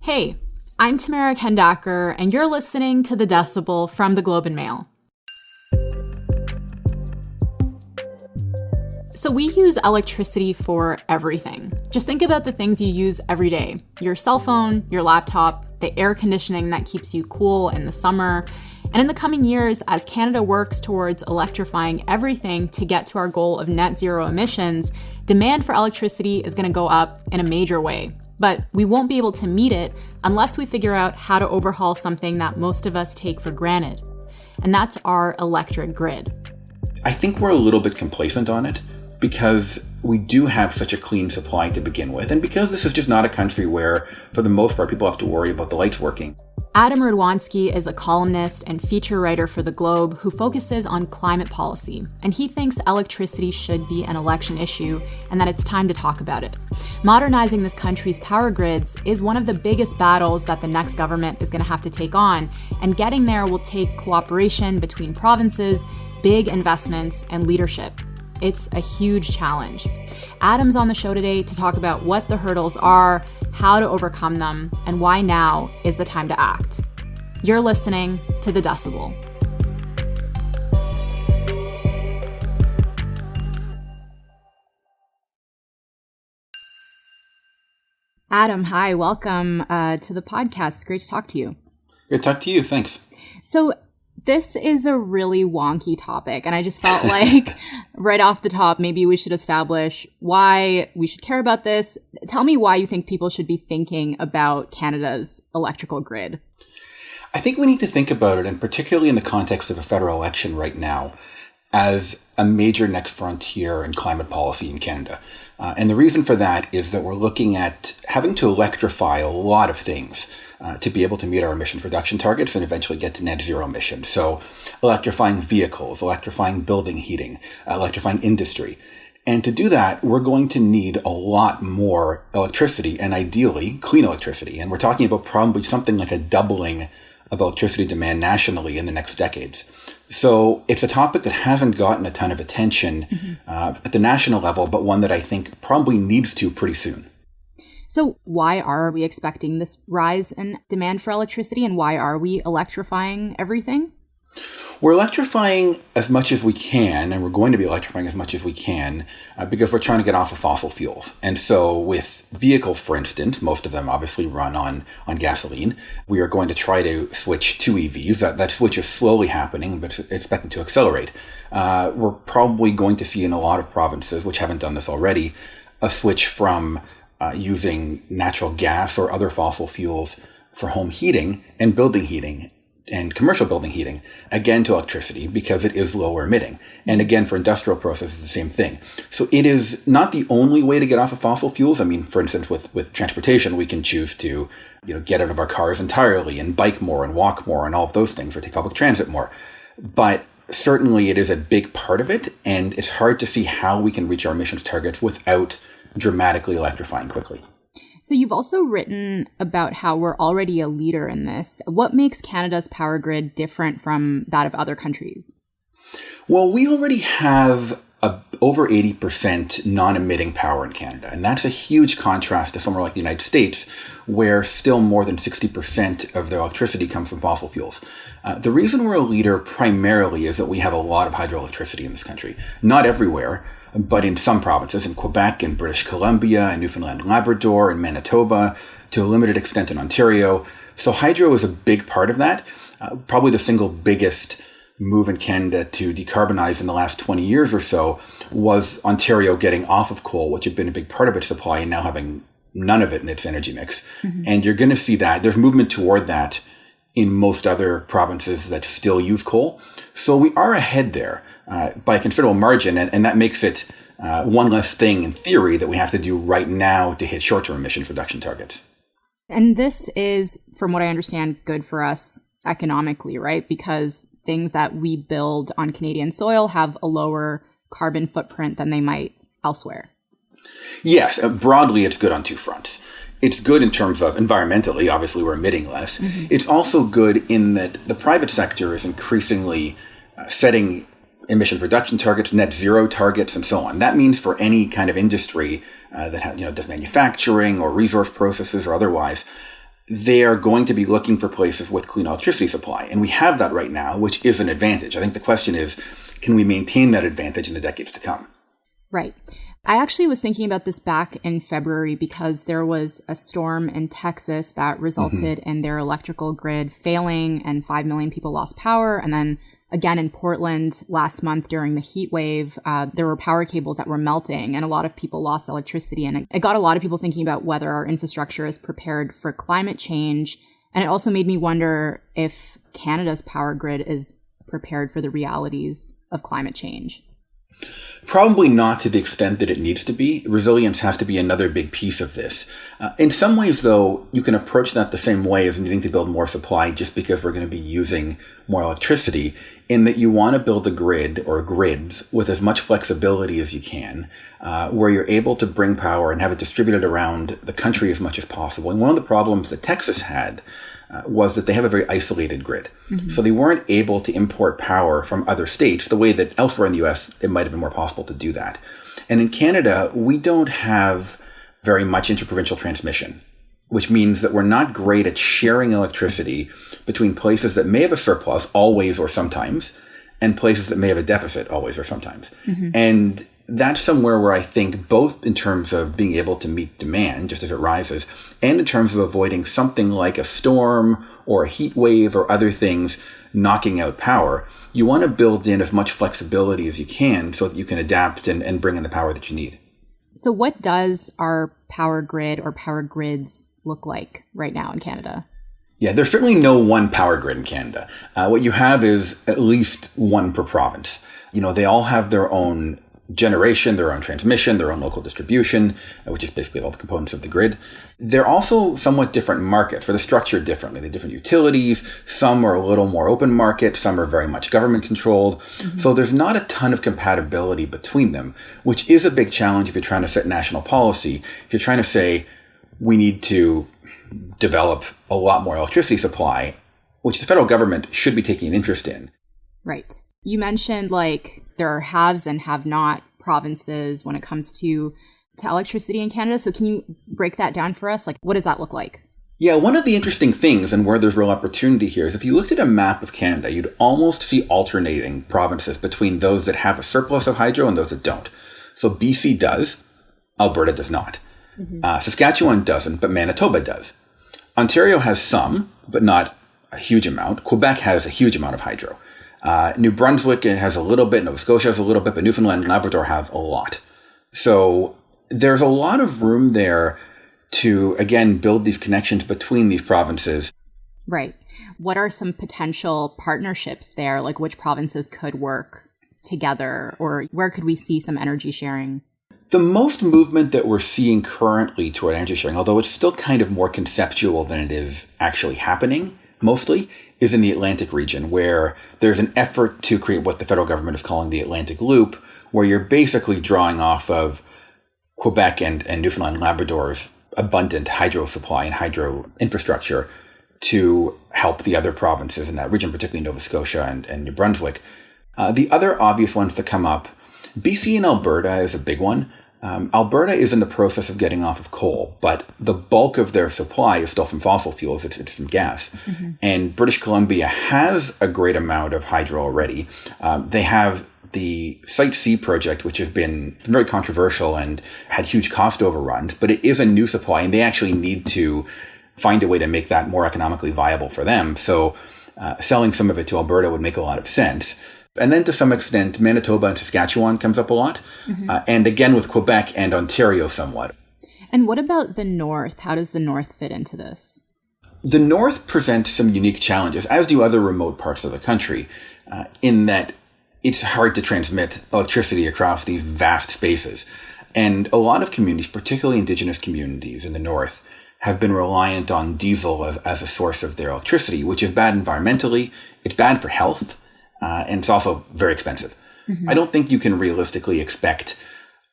Hey, I'm Tamara Kendacker, and you're listening to The Decibel from the Globe and Mail. So we use electricity for everything. Just think about the things you use every day. Your cell phone, your laptop, the air conditioning that keeps you cool in the summer. And in the coming years, as Canada works towards electrifying everything to get to our goal of net zero emissions, demand for electricity is going to go up in a major way. But we won't be able to meet it unless we figure out how to overhaul something that most of us take for granted. And that's our electric grid. I think we're a little bit complacent on it because we do have such a clean supply to begin with. And because this is just not a country where, for the most part, people have to worry about the lights working. Adam Radwanski is a columnist and feature writer for The Globe who focuses on climate policy, and he thinks electricity should be an election issue and that it's time to talk about it. Modernizing this country's power grids is one of the biggest battles that the next government is going to have to take on, and getting there will take cooperation between provinces, big investments, and leadership. It's a huge challenge. Adam's on the show today to talk about what the hurdles are, how to overcome them, and why now is the time to act. You're listening to The Decibel. Adam, hi, welcome to the podcast. It's great to talk to you. Good to talk to you, thanks. So this is a really wonky topic, and I just felt like right off the top, maybe we should establish why we should care about this. Tell me why you think people should be thinking about Canada's electrical grid. I think we need to think about it, and particularly in the context of a federal election right now, as a major next frontier in climate policy in Canada. And the reason for that is that we're looking at having to electrify a lot of things to be able to meet our emissions reduction targets and eventually get to net zero emissions. So electrifying vehicles, electrifying building heating, electrifying industry. And to do that, we're going to need a lot more electricity and ideally clean electricity. And we're talking about probably something like a doubling of electricity demand nationally in the next decades. So it's a topic that hasn't gotten a ton of attention at the national level, but one that I think probably needs to pretty soon. So why are we expecting this rise in demand for electricity, and why are we electrifying everything? We're electrifying as much as we can, and we're going to be electrifying as much as we can because we're trying to get off of fossil fuels. And so with vehicles, for instance, most of them obviously run on gasoline. We are going to try to switch to EVs. That switch is slowly happening, but it's expected to accelerate. We're probably going to see in a lot of provinces, which haven't done this already, a switch from using natural gas or other fossil fuels for home heating and building heating and commercial building heating, again to electricity because it is lower emitting. And again, for industrial processes, the same thing. So it is not the only way to get off of fossil fuels. I mean, for instance, with transportation, we can choose to get out of our cars entirely and bike more and walk more and all of those things, or take public transit more. But certainly it is a big part of it, and it's hard to see how we can reach our emissions targets without dramatically electrifying quickly. So you've also written about how we're already a leader in this. What makes Canada's power grid different from that of other countries? Well, we already have over 80% non-emitting power in Canada. And that's a huge contrast to somewhere like the United States, where still more than 60% of their electricity comes from fossil fuels. The reason we're a leader primarily is that we have a lot of hydroelectricity in this country. Not everywhere, but in some provinces, in Quebec, in British Columbia, in Newfoundland and Labrador, in Manitoba, to a limited extent in Ontario. So hydro is a big part of that. Probably the single biggest move in Canada to decarbonize in the last 20 years or so was Ontario getting off of coal, which had been a big part of its supply, and now having none of it in its energy mix. And you're going to see that. There's movement toward that in most other provinces that still use coal. So we are ahead there by a considerable margin, and that makes it one less thing in theory that we have to do right now to hit short-term emissions reduction targets. And this is, from what I understand, good for us economically, right? Because things that we build on Canadian soil have a lower carbon footprint than they might elsewhere. Yes, broadly it's good on two fronts. It's good in terms of environmentally, obviously we're emitting less. It's also good in that the private sector is increasingly setting emission reduction targets, net zero targets, and so on. That means for any kind of industry that does manufacturing or resource processes or otherwise, they are going to be looking for places with clean electricity supply. And we have that right now, which is an advantage. I think the question is, can we maintain that advantage in the decades to come? Right. I actually was thinking about this back in February because there was a storm in Texas that resulted in their electrical grid failing and 5 million people lost power. And then again in Portland last month during the heat wave, there were power cables that were melting and a lot of people lost electricity. And it got a lot of people thinking about whether our infrastructure is prepared for climate change. And it also made me wonder if Canada's power grid is prepared for the realities of climate change. Probably not to the extent that it needs to be. Resilience has to be another big piece of this. In some ways, though, you can approach that the same way as needing to build more supply just because we're going to be using more electricity, in that you want to build a grid or grids with as much flexibility as you can, where you're able to bring power and have it distributed around the country as much as possible. And one of the problems that Texas had was that they have a very isolated grid. So they weren't able to import power from other states the way that elsewhere in the US it might have been more possible to do that. And in Canada, we don't have very much interprovincial transmission, which means that we're not great at sharing electricity between places that may have a surplus always or sometimes and places that may have a deficit always or sometimes. And that's somewhere where I think both in terms of being able to meet demand just as it rises and in terms of avoiding something like a storm or a heat wave or other things knocking out power, you want to build in as much flexibility as you can so that you can adapt and bring in the power that you need. So what does our power grid or power grids look like right now in Canada? Yeah, there's certainly no one power grid in Canada. What you have is at least one per province. They all have their own generation, their own transmission, their own local distribution, which is basically all the components of the grid. They're also somewhat different markets, or they're structured differently. They're different utilities. Some are a little more open market. Some are very much government controlled. So there's not a ton of compatibility between them, which is a big challenge if you're trying to set national policy. If you're trying to say, we need to develop a lot more electricity supply, which the federal government should be taking an interest in. Right. You mentioned there are haves and have-not provinces when it comes to electricity in Canada. So can you break that down for us? What does that look like? Yeah, one of the interesting things and where there's real opportunity here is if you looked at a map of Canada, you'd almost see alternating provinces between those that have a surplus of hydro and those that don't. So BC does, Alberta does not. Saskatchewan doesn't, but Manitoba does. Ontario has some, but not a huge amount. Quebec has a huge amount of hydro. New Brunswick has a little bit, Nova Scotia has a little bit, but Newfoundland and Labrador have a lot. So there's a lot of room there to, again, build these connections between these provinces. Right. What are some potential partnerships there? Which provinces could work together, or where could we see some energy sharing? The most movement that we're seeing currently toward energy sharing, although it's still kind of more conceptual than it is actually happening, mostly, is in the Atlantic region, where there's an effort to create what the federal government is calling the Atlantic Loop, where you're basically drawing off of Quebec and Newfoundland and Labrador's abundant hydro supply and hydro infrastructure to help the other provinces in that region, particularly Nova Scotia and New Brunswick. The other obvious ones that come up, BC and Alberta is a big one. Alberta is in the process of getting off of coal, but the bulk of their supply is still from fossil fuels. It's from gas. And British Columbia has a great amount of hydro already. They have the Site C project, which has been very controversial and had huge cost overruns, but it is a new supply, and they actually need to find a way to make that more economically viable for them. So selling some of it to Alberta would make a lot of sense. And then to some extent, Manitoba and Saskatchewan comes up a lot. And again, with Quebec and Ontario somewhat. And what about the North? How does the North fit into this? The North presents some unique challenges, as do other remote parts of the country, in that it's hard to transmit electricity across these vast spaces. And a lot of communities, particularly Indigenous communities in the North, have been reliant on diesel as a source of their electricity, which is bad environmentally, it's bad for health, and it's also very expensive. I don't think you can realistically expect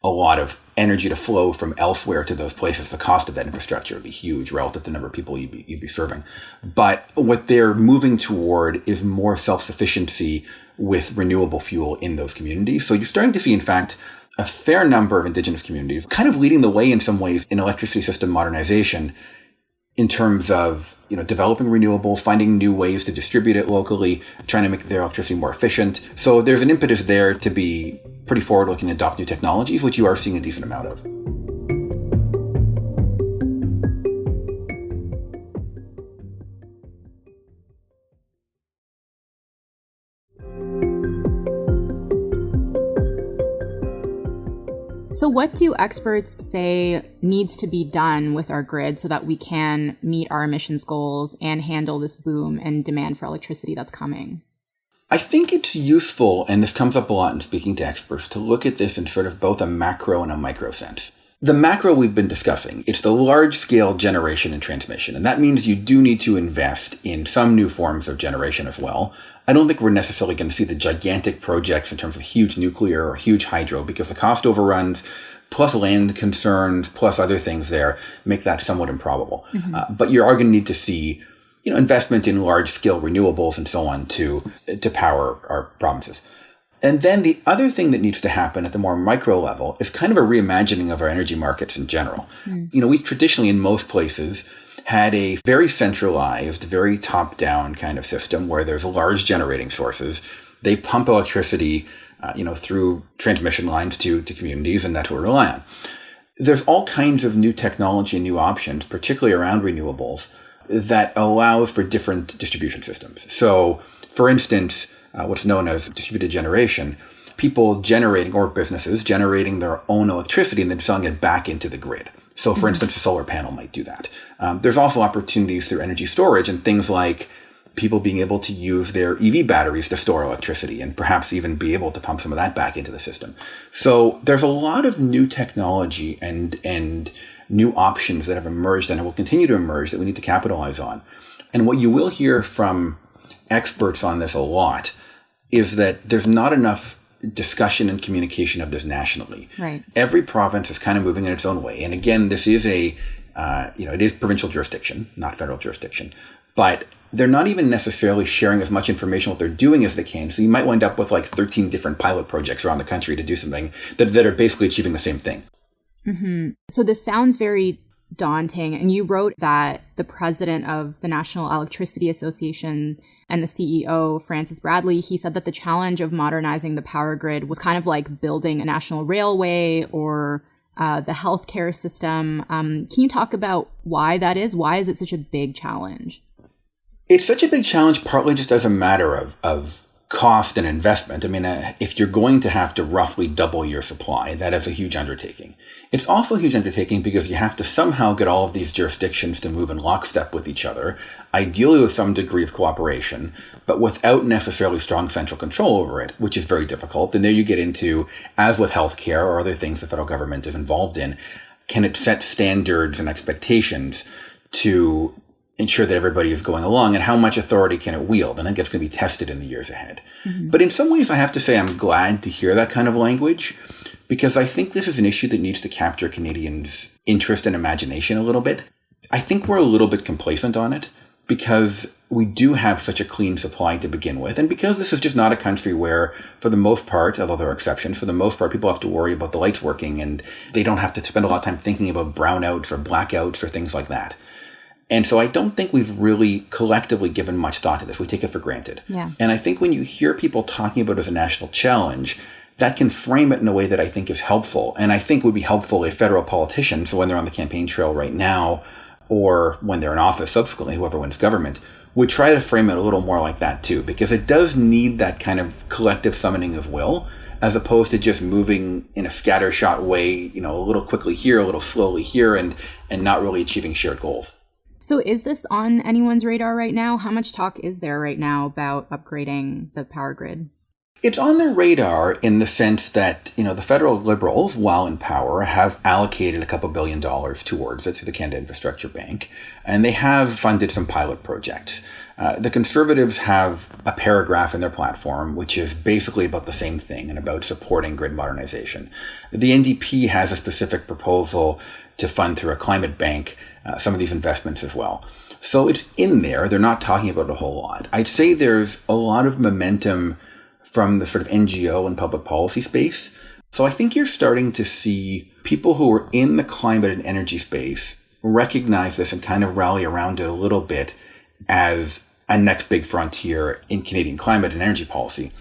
a lot of energy to flow from elsewhere to those places. The cost of that infrastructure would be huge relative to the number of people you'd be serving. But what they're moving toward is more self-sufficiency with renewable fuel in those communities. So you're starting to see, in fact, a fair number of Indigenous communities kind of leading the way in some ways in electricity system modernization in terms of developing renewables, finding new ways to distribute it locally, trying to make their electricity more efficient. So there's an impetus there to be pretty forward-looking and adopt new technologies, which you are seeing a decent amount of. So what do experts say needs to be done with our grid so that we can meet our emissions goals and handle this boom and demand for electricity that's coming? I think it's useful, and this comes up a lot in speaking to experts, to look at this in sort of both a macro and a micro sense. The macro we've been discussing, it's the large-scale generation and transmission, and that means you do need to invest in some new forms of generation as well. I don't think we're necessarily going to see the gigantic projects in terms of huge nuclear or huge hydro, because the cost overruns, plus land concerns, plus other things there, make that somewhat improbable. But you are going to need to see investment in large-scale renewables and so on to power our provinces. And then the other thing that needs to happen at the more micro level is kind of a reimagining of our energy markets in general. We've traditionally, in most places, had a very centralized, very top-down kind of system where there's large generating sources. They pump electricity, through transmission lines to communities, and that's what we rely on. There's all kinds of new technology and new options, particularly around renewables, that allows for different distribution systems. So, for instance, what's known as distributed generation, people generating, or businesses generating their own electricity and then selling it back into the grid. So, for instance, a solar panel might do that. There's also opportunities through energy storage and things like people being able to use their EV batteries to store electricity and perhaps even be able to pump some of that back into the system. So there's a lot of new technology and new options that have emerged and will continue to emerge that we need to capitalize on. And what you will hear from experts on this a lot is that there's not enough discussion and communication of this nationally. Right. Every province is kind of moving in its own way. And again, this is it is provincial jurisdiction, not federal jurisdiction. But they're not even necessarily sharing as much information what they're doing as they can. So you might wind up with like 13 different pilot projects around the country to do something that are basically achieving the same thing. So this sounds very daunting. And you wrote that the president of the National Electricity Association and the CEO, Francis Bradley, he said that the challenge of modernizing the power grid was kind of like building a national railway or the healthcare system. Can you talk about why that is? Why is it such a big challenge? It's such a big challenge partly just as a matter of cost and investment. I mean, if you're going to have to roughly double your supply, that is a huge undertaking. It's also a huge undertaking because you have to somehow get all of these jurisdictions to move in lockstep with each other, ideally with some degree of cooperation, but without necessarily strong central control over it, which is very difficult. And there you get into, as with healthcare or other things the federal government is involved in, can it set standards and expectations to ensure that everybody is going along, and how much authority can it wield? And I think it's going to be tested in the years ahead. But in some ways, I have to say I'm glad to hear that kind of language, because I think this is an issue that needs to capture Canadians' interest and imagination a little bit. I think we're a little bit complacent on it, because we do have such a clean supply to begin with, and because this is just not a country where, for the most part, although there are exceptions, for the most part, people have to worry about the lights working, and they don't have to spend a lot of time thinking about brownouts or blackouts or things like that. And so I don't think we've really collectively given much thought to this. We take it for granted. Yeah. And I think when you hear people talking about it as a national challenge, that can frame it in a way that I think is helpful. And I think would be helpful if federal politicians, so when they're on the campaign trail right now, or when they're in office subsequently, whoever wins government, would try to frame it a little more like that too. Because it does need that kind of collective summoning of will, as opposed to just moving in a scattershot way, a little quickly here, a little slowly here, and not really achieving shared goals. So is this on anyone's radar right now? How much talk is there right now about upgrading the power grid? It's on the radar in the sense that, the federal Liberals, while in power, have allocated a couple $2 billion towards it through the Canada Infrastructure Bank, and they have funded some pilot projects. The Conservatives have a paragraph in their platform which is basically about the same thing and about supporting grid modernization. The NDP has a specific proposal to fund through a climate bank some of these investments as well. So it's in there. They're not talking about it a whole lot. I'd say there's a lot of momentum from the sort of NGO and public policy space. So I think you're starting to see people who are in the climate and energy space recognize this and kind of rally around it a little bit as a next big frontier in Canadian climate and energy policy.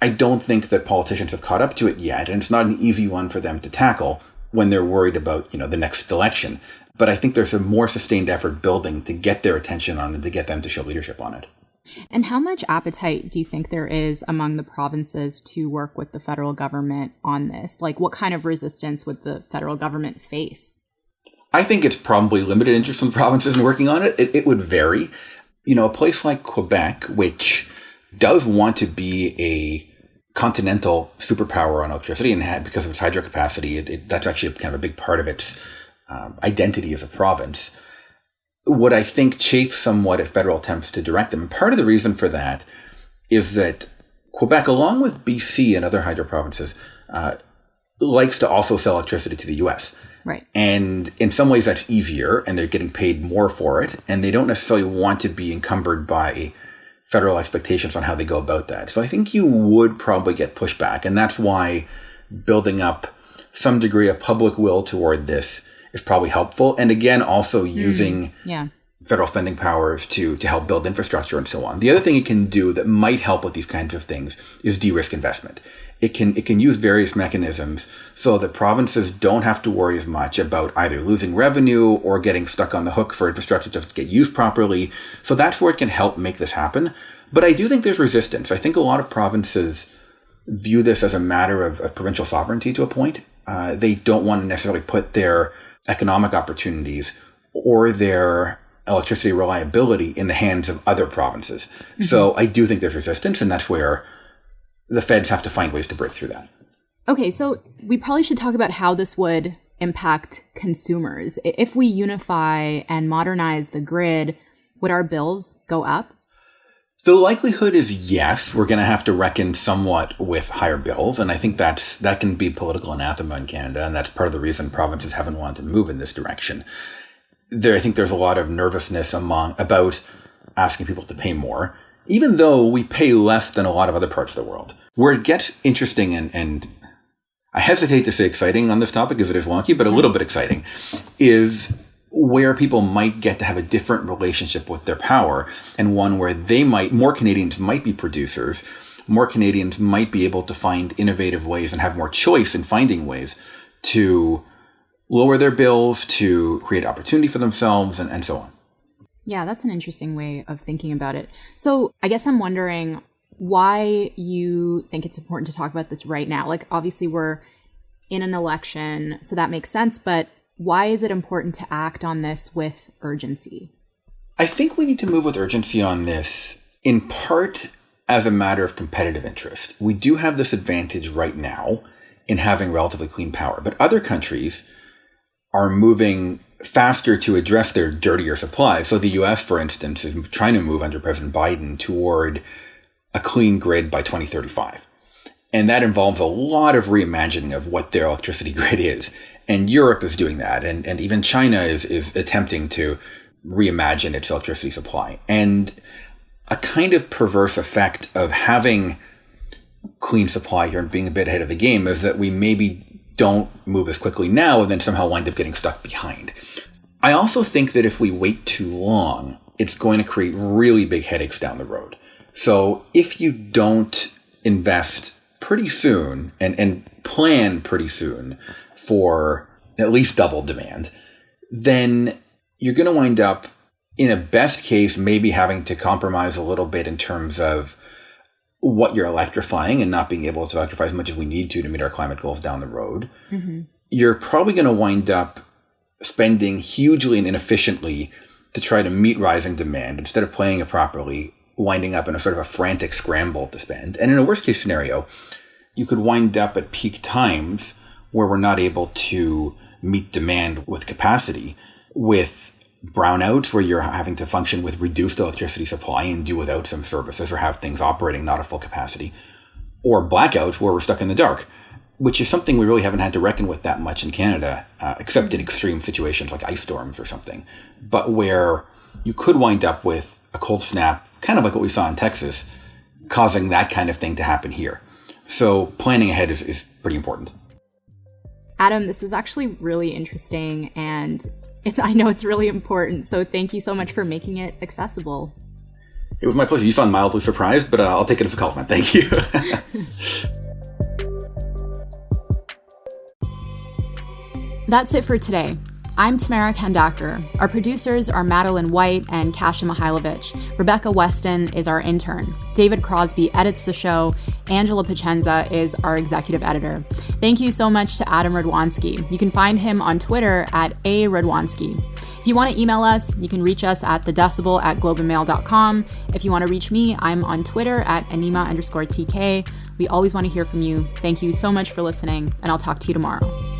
I don't think that politicians have caught up to it yet, and it's not an easy one for them to tackle when they're worried about, the next election. But I think there's a more sustained effort building to get their attention on it, to get them to show leadership on it. And how much appetite do you think there is among the provinces to work with the federal government on this? Like, what kind of resistance would the federal government face? I think it's probably limited interest from the provinces in working on it. It would vary. A place like Quebec, which does want to be a continental superpower on electricity, and because of its hydro capacity, that's actually kind of a big part of its identity as a province, would, I think, chafe somewhat at federal attempts to direct them. And part of the reason for that is that Quebec, along with BC and other hydro provinces, likes to also sell electricity to the U.S. Right. And in some ways that's easier, and they're getting paid more for it, and they don't necessarily want to be encumbered by federal expectations on how they go about that. So I think you would probably get pushback, and that's why building up some degree of public will toward this is probably helpful. And again, also using federal spending powers to help build infrastructure and so on. The other thing it can do that might help with these kinds of things is de-risk investment. It can use various mechanisms so that provinces don't have to worry as much about either losing revenue or getting stuck on the hook for infrastructure to get used properly. So that's where it can help make this happen. But I do think there's resistance. I think a lot of provinces view this as a matter of provincial sovereignty to a point. They don't want to necessarily put their economic opportunities or their electricity reliability in the hands of other provinces. Mm-hmm. So I do think there's resistance, and that's where the feds have to find ways to break through that. Okay, so we probably should talk about how this would impact consumers. If we unify and modernize the grid, would our bills go up? The likelihood is yes. We're going to have to reckon somewhat with higher bills, and I think that can be political anathema in Canada, and that's part of the reason provinces haven't wanted to move in this direction. I think there's a lot of nervousness about asking people to pay more, even though we pay less than a lot of other parts of the world. Where it gets interesting and I hesitate to say exciting on this topic because it is wonky, but a little bit exciting, is where people might get to have a different relationship with their power, and one where more Canadians might be producers, more Canadians might be able to find innovative ways and have more choice in finding ways to lower their bills, to create opportunity for themselves, and so on. Yeah, that's an interesting way of thinking about it. So I guess I'm wondering why you think it's important to talk about this right now. Like, obviously we're in an election, so that makes sense, but why is it important to act on this with urgency? I think we need to move with urgency on this, in part as a matter of competitive interest. We do have this advantage right now in having relatively clean power, but other countries are moving faster to address their dirtier supply. So the U.S., for instance, is trying to move under President Biden toward a clean grid by 2035. And that involves a lot of reimagining of what their electricity grid is. And Europe is doing that. And even China is attempting to reimagine its electricity supply. And a kind of perverse effect of having clean supply here and being a bit ahead of the game is that we maybe don't move as quickly now and then somehow wind up getting stuck behind. I also think that if we wait too long, it's going to create really big headaches down the road. So if you don't invest pretty soon and plan pretty soon for at least double demand, then you're going to wind up, in a best case, maybe having to compromise a little bit in terms of what you're electrifying and not being able to electrify as much as we need to meet our climate goals down the road. Mm-hmm. You're probably going to wind up spending hugely and inefficiently to try to meet rising demand instead of playing it properly, winding up in a sort of a frantic scramble to spend. And in a worst case scenario, you could wind up at peak times where we're not able to meet demand with capacity, with brownouts where you're having to function with reduced electricity supply and do without some services or have things operating not at full capacity, or blackouts where we're stuck in the dark, which is something we really haven't had to reckon with that much in Canada, except in extreme situations like ice storms or something, but where you could wind up with a cold snap, kind of like what we saw in Texas, causing that kind of thing to happen here. So planning ahead is pretty important. Adam, this was actually really interesting, and I know it's really important. So thank you so much for making it accessible. It was my pleasure. You sound mildly surprised, but I'll take it as a compliment. Thank you. That's it for today. I'm Tamara Kandakar. Our producers are Madeline White and Kasia Mihailovich. Rebecca Weston is our intern. David Crosby edits the show. Angela Pacenza is our executive editor. Thank you so much to Adam Radwanski. You can find him on Twitter at @Radwanski. If you want to email us, you can reach us at thedecibel@globeandmail.com. If you want to reach me, I'm on Twitter at Anima_TK. We always want to hear from you. Thank you so much for listening, and I'll talk to you tomorrow.